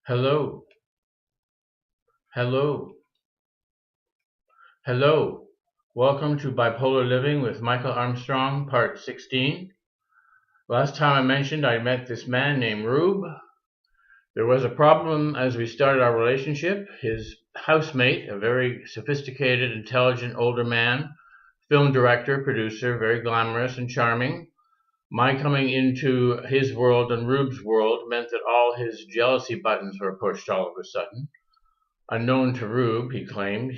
Hello, hello, hello. Welcome to Bipolar Living with Michael Armstrong, part 16. Last time I mentioned I met this man named Rube. There was a problem as we started our relationship. His housemate, a very sophisticated, intelligent older man, film director, producer, very glamorous and charming. My coming into his world and Rube's world meant that all his jealousy buttons were pushed all of a sudden. Unknown to Rube, he claimed,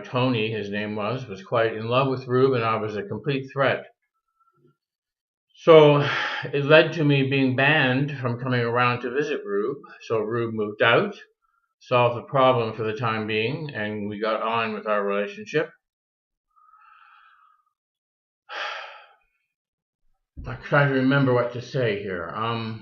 Tony, his name was quite in love with Rube, and I was a complete threat. So it led to me being banned from coming around to visit Rube. So Rube moved out, solved the problem for the time being, and we got on with our relationship. I try to remember what to say here. I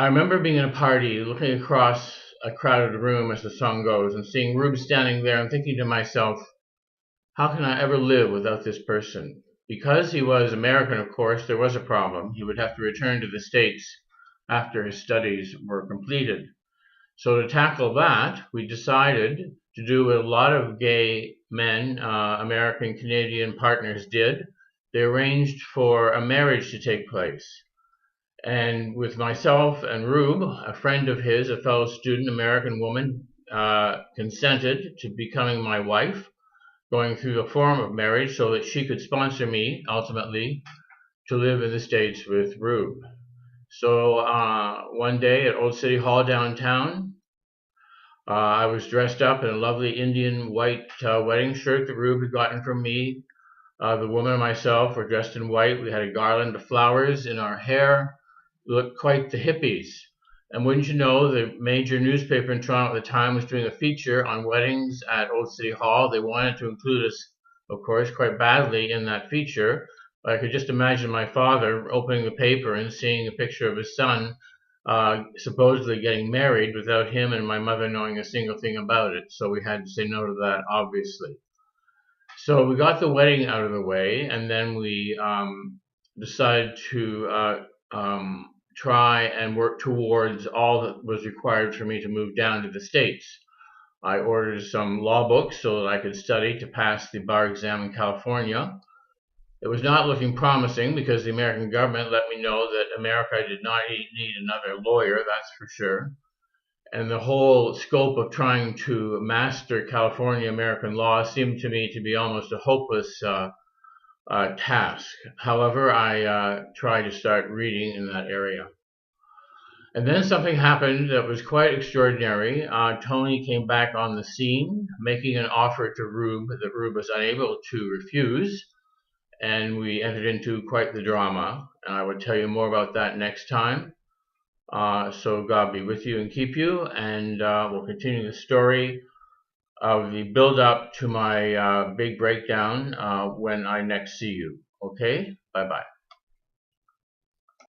remember being in a party, looking across a crowded room, as the song goes, and seeing Rube standing there and thinking to myself, how can I ever live without this person? Because he was American, of course, there was a problem. He would have to return to the States after his studies were completed. So to tackle that, we decided to do what a lot of gay men, American Canadian partners did. They arranged for a marriage to take place. And with myself and Rube, a friend of his, a fellow student, American woman, consented to becoming my wife, going through the form of marriage so that she could sponsor me, ultimately, to live in the States with Rube. So one day at Old City Hall downtown, I was dressed up in a lovely Indian white wedding shirt that Rube had gotten from me. The woman and myself were dressed in white. We had a garland of flowers in our hair. We looked quite the hippies. And wouldn't you know, the major newspaper in Toronto at the time was doing a feature on weddings at Old City Hall. They wanted to include us, of course, quite badly in that feature. But I could just imagine my father opening the paper and seeing a picture of his son supposedly getting married without him and my mother knowing a single thing about it. So we had to say no to that, obviously. So we got the wedding out of the way, and then we decided to try and work towards all that was required for me to move down to the States. I ordered some law books so that I could study to pass the bar exam in California. It was not looking promising because the American government let me know that America did not need another lawyer, that's for sure. And the whole scope of trying to master California American law seemed to me to be almost a hopeless task. However, I tried to start reading in that area. And then something happened that was quite extraordinary. Tony came back on the scene, making an offer to Rube that Rube was unable to refuse. And we entered into quite the drama. And I would tell you more about that next time. So God be with you and keep you. And we'll continue the story of the build up to my big breakdown when I next see you. Okay? Bye bye.